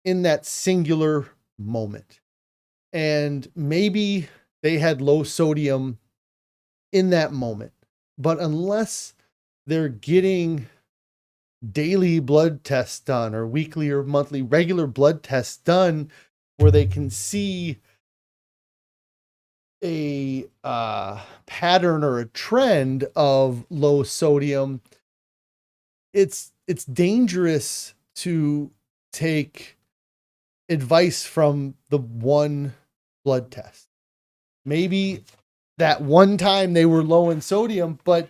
in that singular moment. And maybe they had low sodium in that moment, but unless they're getting daily blood tests done or weekly or monthly regular blood tests done where they can see a pattern or a trend of low sodium, it's dangerous to take advice from the one blood test. Maybe that one time they were low in sodium, but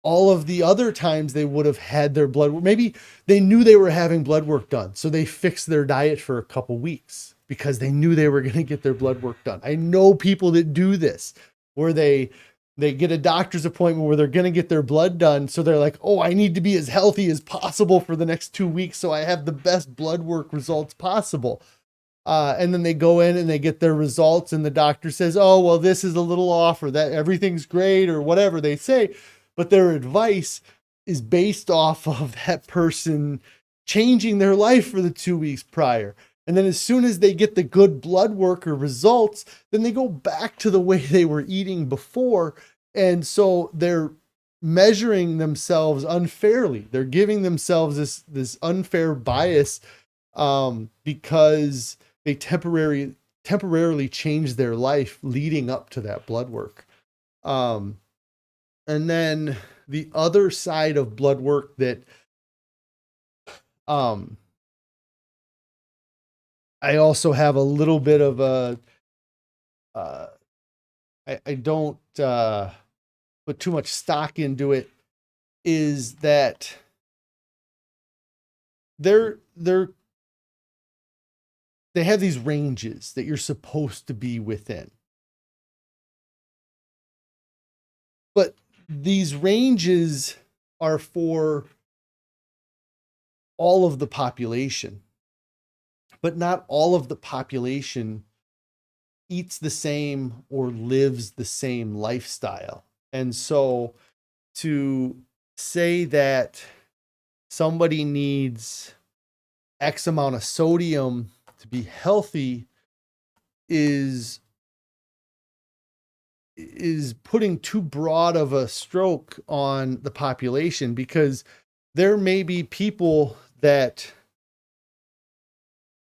all of the other times they would have had their blood work. Maybe they knew they were having blood work done, so they fixed their diet for a couple weeks because they knew they were going to get their blood work done. I know people that do this where they get a doctor's appointment where they're going to get their blood done. So they're like, oh, I need to be as healthy as possible for the next 2 weeks so I have the best blood work results possible. And then they go in and they get their results and the doctor says, oh, well, this is a little off, or that everything's great, or whatever they say. But their advice is based off of that person changing their life for the 2 weeks prior. And then as soon as they get the good blood work or results, then they go back to the way they were eating before. And so they're measuring themselves unfairly. They're giving themselves this unfair bias because they temporarily changed their life leading up to that blood work. And then the other side of blood work that I also have a little bit of I don't put too much stock into it, is that they have these ranges that you're supposed to be within. But these ranges are for all of the population, but not all of the population eats the same or lives the same lifestyle. And so to say that somebody needs X amount of sodium to be healthy is putting too broad of a stroke on the population, because there may be people that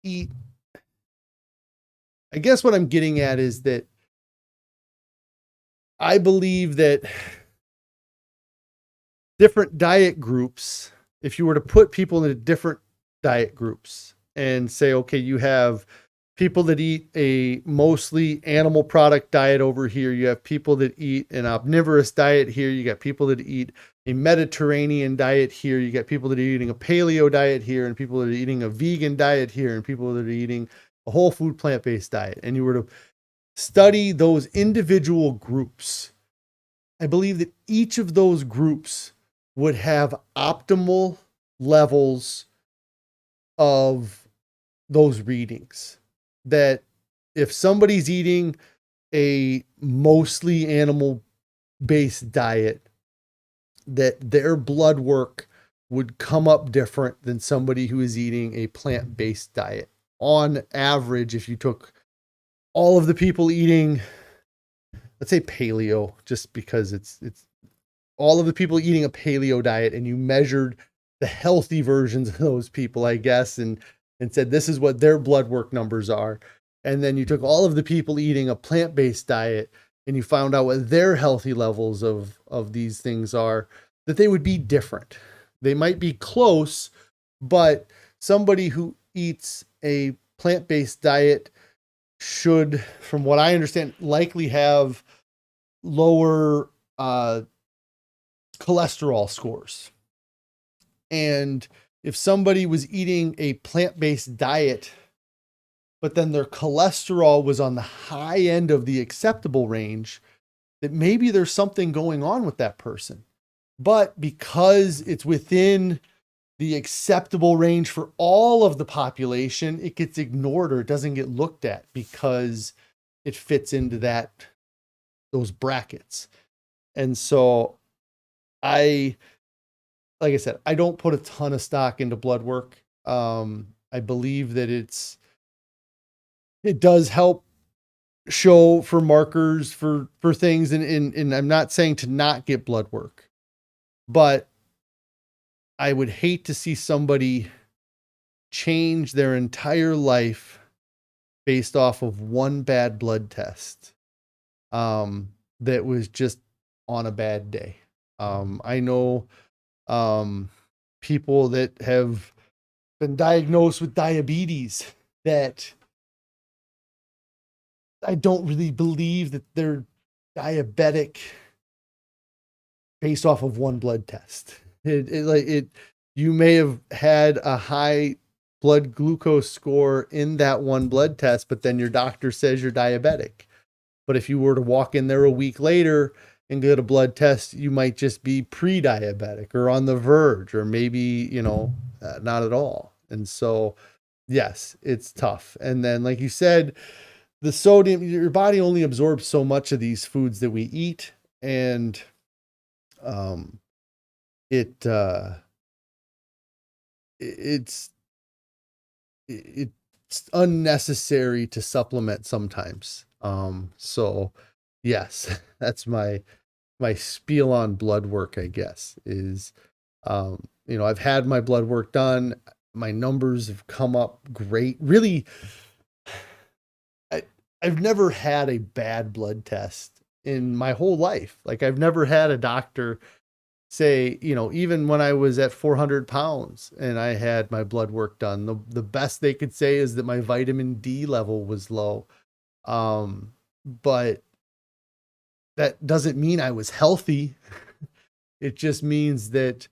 eat. I guess what I'm getting at is that I believe that different diet groups, if you were to put people into different diet groups and say, okay, you have people that eat a mostly animal product diet over here. You have people that eat an omnivorous diet here. You got people that eat a Mediterranean diet here. You got people that are eating a paleo diet here, and people that are eating a vegan diet here, and people that are eating a whole food plant-based diet. And you were to study those individual groups, I believe that each of those groups would have optimal levels of those readings. That if somebody's eating a mostly animal-based diet, that their blood work would come up different than somebody who is eating a plant-based diet. On average, if you took all of the people eating, let's say paleo, just because it's all of the people eating a paleo diet, and you measured the healthy versions of those people, I guess, and said this is what their blood work numbers are. And then you took all of the people eating a plant-based diet and you found out what their healthy levels of these things are, that they would be different. They might be close, but somebody who eats a plant-based diet should, from what I understand, likely have lower cholesterol scores. And if somebody was eating a plant-based diet, but then their cholesterol was on the high end of the acceptable range, that maybe there's something going on with that person. But because it's within the acceptable range for all of the population, it gets ignored or it doesn't get looked at because it fits into those brackets. And so like I said, I don't put a ton of stock into blood work. I believe that it does help show for markers for things. And I'm not saying to not get blood work, but I would hate to see somebody change their entire life based off of one bad blood test that was just on a bad day. I know people that have been diagnosed with diabetes that I don't really believe that they're diabetic based off of one blood test. You may have had a high blood glucose score in that one blood test, but then your doctor says you're diabetic. But if you were to walk in there a week later and get a blood test, you might just be pre-diabetic or on the verge, or maybe, not at all. And so, yes, it's tough. And then, like you said, the sodium, your body only absorbs so much of these foods that we eat. And it's unnecessary to supplement sometimes. So yes, that's my spiel on blood work, I guess, is, I've had my blood work done. My numbers have come up great. Really, I've never had a bad blood test in my whole life. Like, I've never had a doctor say, even when I was at 400 pounds and I had my blood work done, the best they could say is that my vitamin D level was low. But that doesn't mean I was healthy. It just means that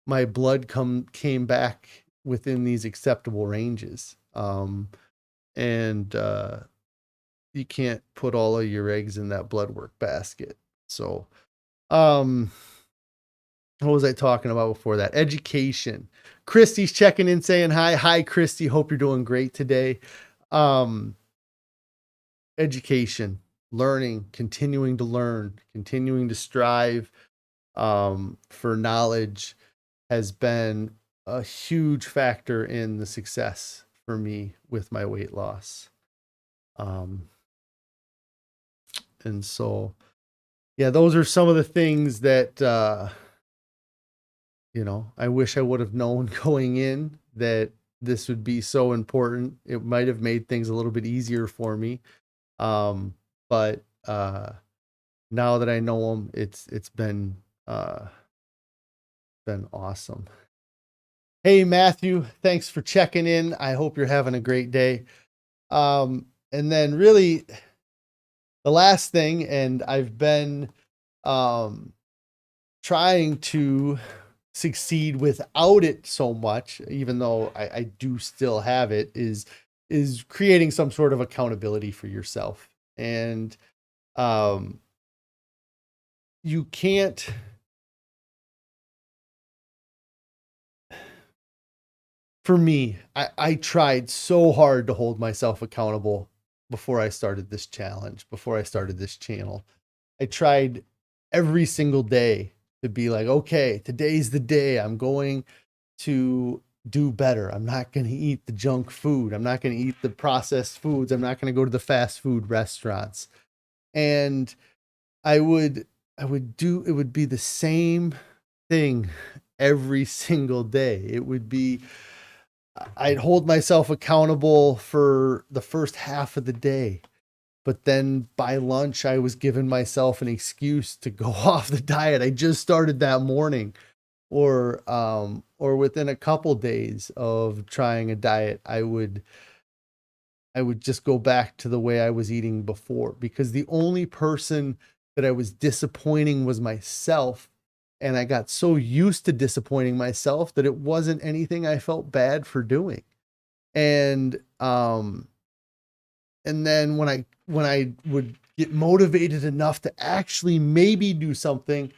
my blood came back within these acceptable ranges. And you can't put all of your eggs in that blood work basket. So, what was I talking about before that? Education. Christy's checking in saying hi. Hi, Christy. Hope you're doing great today. Education, learning, continuing to learn, continuing to strive for knowledge has been a huge factor in the success for me with my weight loss. And so, yeah, those are some of the things that, I wish I would have known going in that this would be so important. It might have made things a little bit easier for me. But now that I know them, it's been awesome. Hey, Matthew, thanks for checking in. I hope you're having a great day. And then really the last thing, and I've been trying to succeed without it so much, even though I do still have it, is creating some sort of accountability for yourself. And you can't, for me, I tried so hard to hold myself accountable before I started this challenge, before I started this channel. I tried every single day to be like, okay, today's the day I'm going to do better. I'm not going to eat the junk food. I'm not going to eat the processed foods. I'm not going to go to the fast food restaurants. And I would do, it would be the same thing every single day. It would be, I'd hold myself accountable for the first half of the day. But then by lunch, I was giving myself an excuse to go off the diet I just started that morning. Or within a couple days of trying a diet, I would just go back to the way I was eating before, because the only person that I was disappointing was myself. And I got so used to disappointing myself that it wasn't anything I felt bad for doing. And then when I would get motivated enough to actually maybe do something,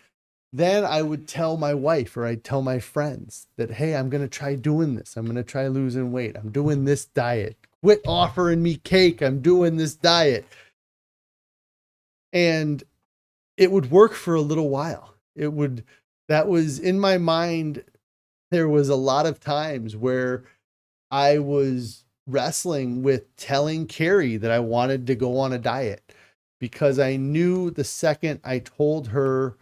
then I would tell my wife, or I'd tell my friends that, hey, I'm going to try doing this. I'm going to try losing weight. I'm doing this diet. Quit offering me cake. I'm doing this diet. And it would work for a little while. That was in my mind. There was a lot of times where I was wrestling with telling Carrie that I wanted to go on a diet, because I knew the second I told her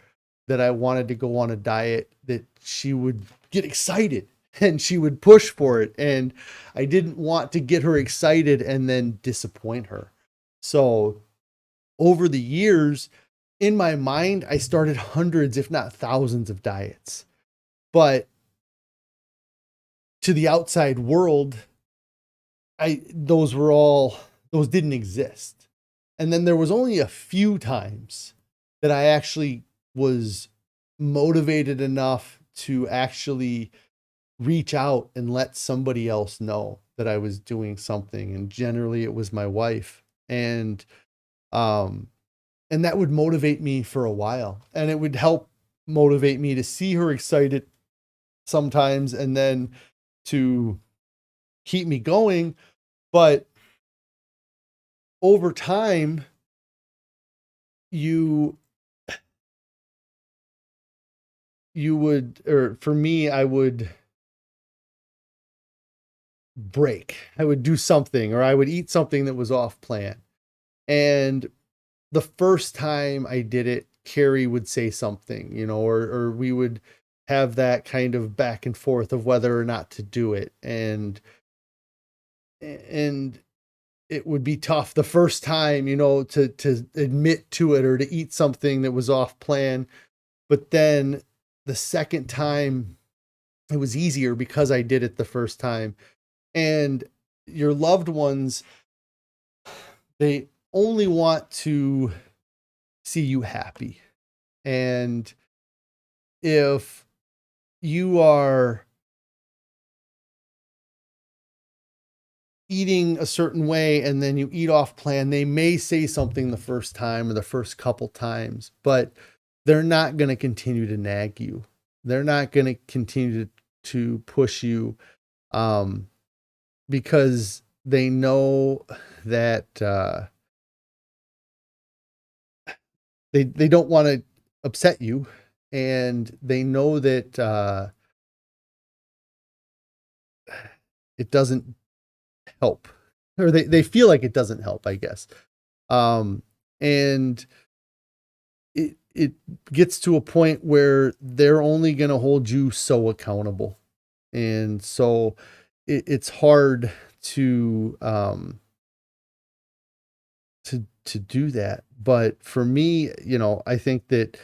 that I wanted to go on a diet, that she would get excited and she would push for it. And I didn't want to get her excited and then disappoint her. So over the years, in my mind, I started hundreds, if not thousands of diets. But to the outside world, those didn't exist. And then there was only a few times that I actually was motivated enough to actually reach out and let somebody else know that I was doing something. And generally it was my wife. And that would motivate me for a while, and it would help motivate me to see her excited sometimes, and then to keep me going. But over time, you would, or for me, I would break. I would do something, or I would eat something that was off plan. And the first time I did it, Carrie would say something, or we would have that kind of back and forth of whether or not to do it. And it would be tough the first time, to admit to it or to eat something that was off plan. But then the second time it was easier because I did it the first time. And your loved ones, they only want to see you happy. And if you are eating a certain way and then you eat off plan, they may say something the first time or the first couple times, but they're not going to continue to nag you. They're not going to continue to push you, because they know that they don't want to upset you, and they know that it doesn't help, or they feel like it doesn't help, I guess. And it gets to a point where they're only going to hold you so accountable. And so it's hard to do that. But for me, I think that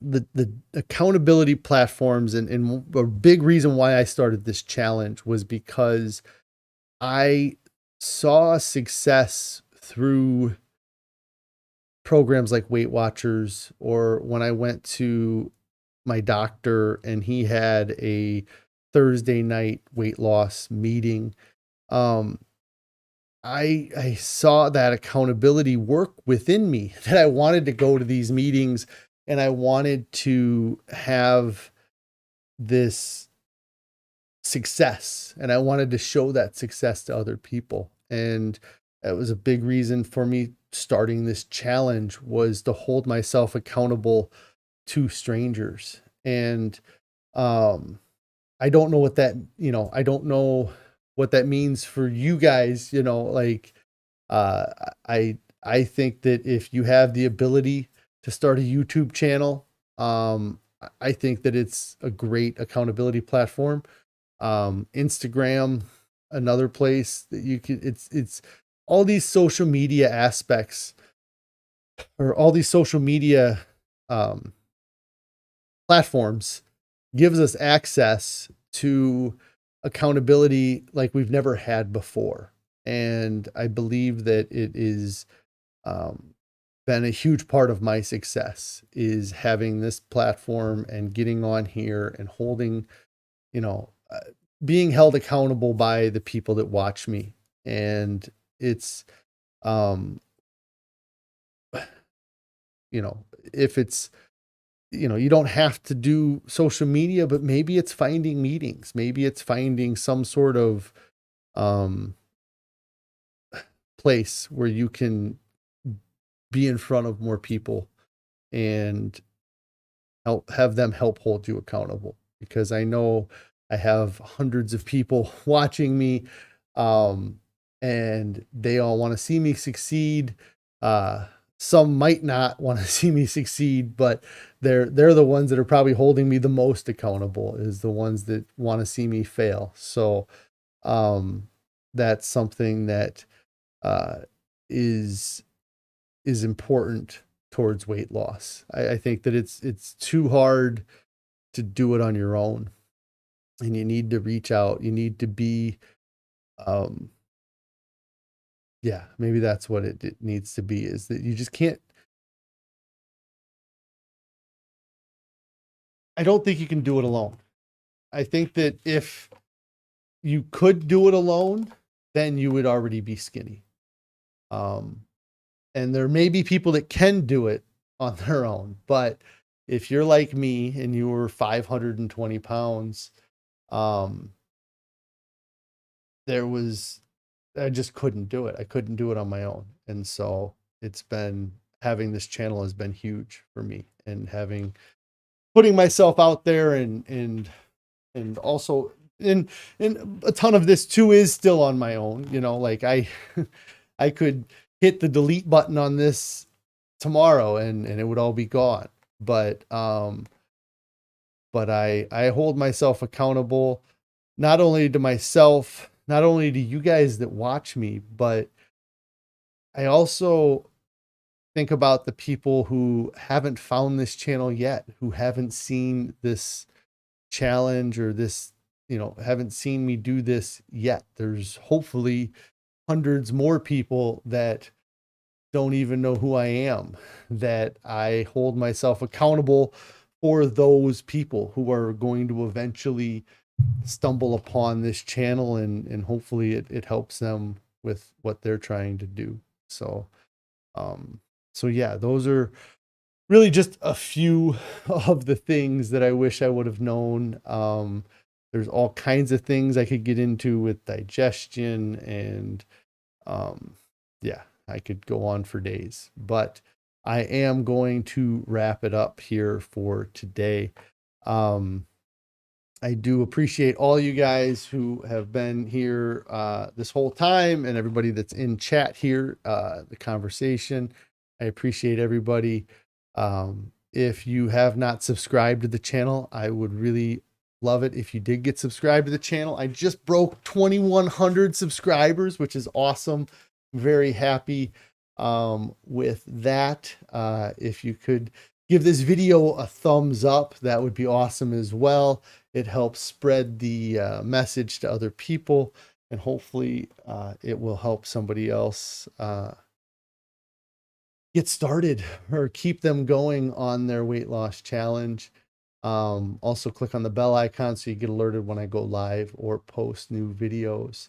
the accountability platforms, and a big reason why I started this challenge was because I saw success through programs like Weight Watchers, or when I went to my doctor and he had a Thursday night weight loss meeting. I saw that accountability work within me, that I wanted to go to these meetings and I wanted to have this success and I wanted to show that success to other people. And that was a big reason for me starting this challenge, was to hold myself accountable to strangers. And I don't know what that, I don't know what that means for you guys, like, I think that if you have the ability to start a YouTube channel, I think that it's a great accountability platform. Instagram, another place that you can, it's all these social media aspects, or all these social media, platforms, gives us access to accountability like we've never had before. And I believe that it is, been a huge part of my success, is having this platform and getting on here and holding, being held accountable by the people that watch me. And it's, if it's, you don't have to do social media, but maybe it's finding meetings. Maybe it's finding some sort of place where you can be in front of more people and have them help hold you accountable. Because I know I have hundreds of people watching me, and they all want to see me succeed. Some might not want to see me succeed, but they're the ones that are probably holding me the most accountable, is the ones that want to see me fail. So that's something that is important towards weight loss. I think that it's too hard to do it on your own, and you need to reach out. You need to be, yeah, maybe that's what it needs to be, is that you just can't. I don't think you can do it alone. I think that if you could do it alone, then you would already be skinny. And there may be people that can do it on their own, but if you're like me and you were 520 pounds, I just couldn't do it. I couldn't do it on my own. And so having this channel has been huge for me, and putting myself out there, and also, and a ton of this too is still on my own, like I could hit the delete button on this tomorrow and it would all be gone. But I hold myself accountable, not only to myself, not only to you guys that watch me, but I also think about the people who haven't found this channel yet, who haven't seen this challenge, or this, haven't seen me do this yet. There's hopefully hundreds more people that don't even know who I am, that I hold myself accountable for. Those people who are going to eventually stumble upon this channel, and hopefully it helps them with what they're trying to do. So yeah, those are really just a few of the things that I wish I would have known. There's all kinds of things I could get into with digestion, and yeah, I could go on for days, but I am going to wrap it up here for today. I do appreciate all you guys who have been here this whole time, and everybody that's in chat here, the conversation. I appreciate everybody. If you have not subscribed to the channel, I would really love it if you did get subscribed to the channel. I just broke 2,100 subscribers, which is awesome. Very happy with that. If you could give this video a thumbs up, that would be awesome as well. It helps spread the message to other people. and hopefully it will help somebody else get started or keep them going on their weight loss challenge. Also click on the bell icon so you get alerted when I go live or post new videos.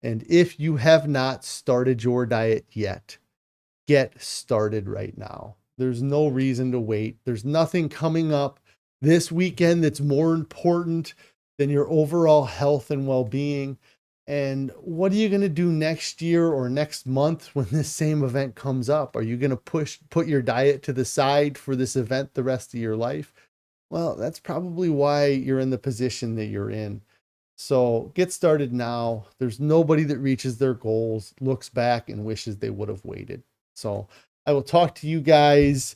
And if you have not started your diet yet, get started right now. There's no reason to wait. There's nothing coming up this weekend that's more important than your overall health and well-being. And what are you going to do next year or next month when this same event comes up? Are you going to put your diet to the side for this event the rest of your life? Well, that's probably why you're in the position that you're in. So get started now. There's nobody that reaches their goals, looks back and wishes they would have waited. So I will talk to you guys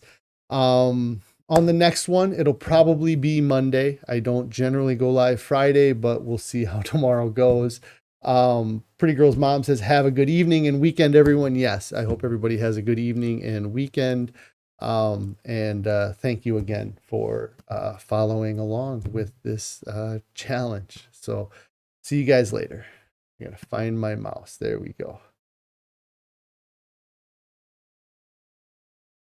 on the next one. It'll probably be Monday. I don't generally go live Friday, but we'll see how tomorrow goes. Pretty Girl's Mom says, have a good evening and weekend, everyone. Yes, I hope everybody has a good evening and weekend. Thank you again for following along with this challenge. So see you guys later. I gotta find my mouse. There we go.